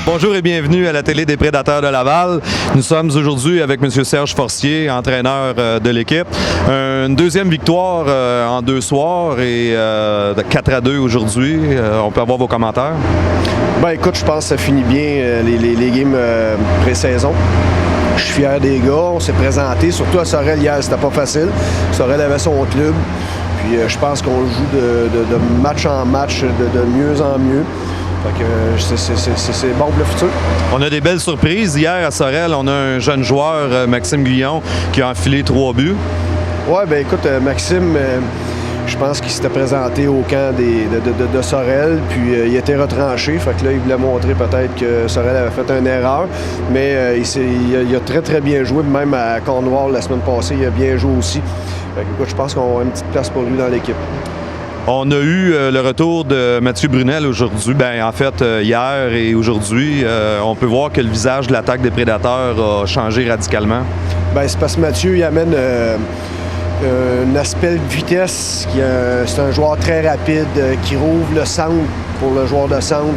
Bonjour et bienvenue à la télé des Prédateurs de Laval. Nous sommes aujourd'hui avec M. Serge Forcier, entraîneur de l'équipe. Une deuxième victoire en 2 soirs et de 4-2 aujourd'hui. On peut avoir vos commentaires? Ben écoute, je pense que ça finit bien les games pré-saison. Je suis fier des gars, on s'est présenté, surtout à Sorel hier, c'était pas facile. Sorel avait son club, puis je pense qu'on joue de match en match, de mieux en mieux. Fait que c'est bon pour le futur. On a des belles surprises. Hier à Sorel, on a un jeune joueur, Maxime Guillon, qui a enfilé 3 buts. Ouais, ben écoute, Maxime, je pense qu'il s'était présenté au camp de Sorel, puis il était retranché. Fait que là, il voulait montrer peut-être que Sorel avait fait une erreur. Mais il a très, très bien joué. Même à Cornwall, la semaine passée, il a bien joué aussi. Fait que, écoute, je pense qu'on va avoir une petite place pour lui dans l'équipe. On a eu le retour de Mathieu Brunel aujourd'hui. En fait, hier et aujourd'hui, on peut voir que le visage de l'attaque des Prédateurs a changé radicalement. Ben, c'est parce que Mathieu, il amène un aspect de vitesse. C'est un joueur très rapide qui rouvre le centre pour le joueur de centre.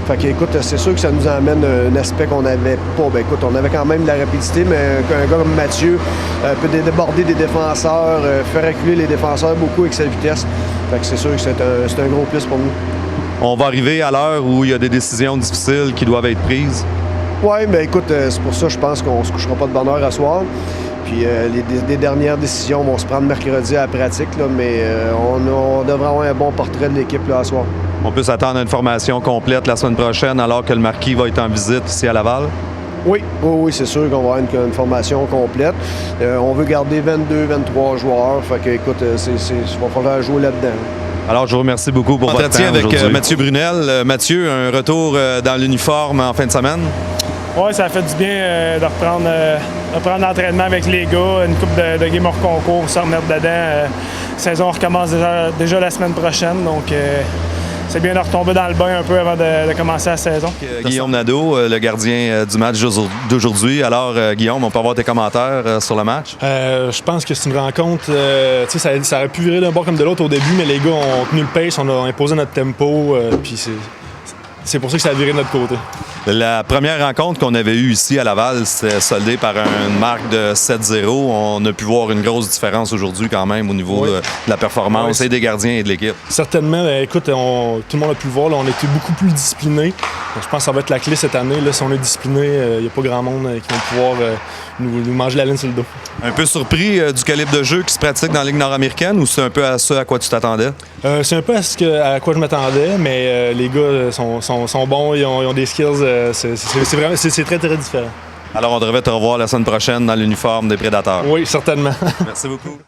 Fait que, écoute, c'est sûr que ça nous amène un aspect qu'on n'avait pas. Ben, écoute, on avait quand même de la rapidité, mais un gars comme Mathieu peut déborder des défenseurs, faire reculer les défenseurs beaucoup avec sa vitesse. Fait que c'est sûr que c'est un gros plus pour nous. On va arriver à l'heure où il y a des décisions difficiles qui doivent être prises. Oui, mais écoute, c'est pour ça je pense qu'on ne se couchera pas de bonne heure à soir. Puis les dernières décisions vont se prendre mercredi à la pratique, là, mais on devrait avoir un bon portrait de l'équipe là, à soir. On peut s'attendre à une formation complète la semaine prochaine alors que le marquis va être en visite ici à Laval? Oui, c'est sûr qu'on va avoir une formation complète. On veut garder 22, 23 joueurs. Fait que, écoute, il va falloir jouer là-dedans. Alors, je vous remercie beaucoup pour votre temps aujourd'hui. Avec Mathieu Brunel. Mathieu, un retour dans l'uniforme en fin de semaine? Oui, ça a fait du bien de reprendre l'entraînement avec les gars, une coupe de game hors concours, se remettre dedans. La saison recommence déjà la semaine prochaine, donc c'est bien de retomber dans le bain un peu avant de commencer la saison. Guillaume Nadeau, le gardien du match d'aujourd'hui. Alors, Guillaume, on peut avoir tes commentaires sur le match? Je pense que c'est une rencontre, ça aurait pu virer d'un bord comme de l'autre au début, mais les gars ont tenu le pace, on a imposé notre tempo, puis c'est pour ça que ça a viré de notre côté. La première rencontre qu'on avait eue ici à Laval, c'était soldée par une marque de 7-0. On a pu voir une grosse différence aujourd'hui quand même au niveau de la performance et des gardiens et de l'équipe. Certainement. Écoute, tout le monde a pu le voir. Là, on était beaucoup plus disciplinés. Je pense que ça va être la clé cette année. Là, si on est discipliné, il n'y a pas grand monde qui va pouvoir nous manger la laine sur le dos. Un peu surpris du calibre de jeu qui se pratique dans la Ligue nord-américaine ou c'est un peu à ça à quoi tu t'attendais? C'est un peu à quoi je m'attendais, mais les gars sont bons, ils ont des skills. C'est très, très différent. Alors, on devrait te revoir la semaine prochaine dans l'uniforme des Prédateurs. Oui, certainement. Merci beaucoup.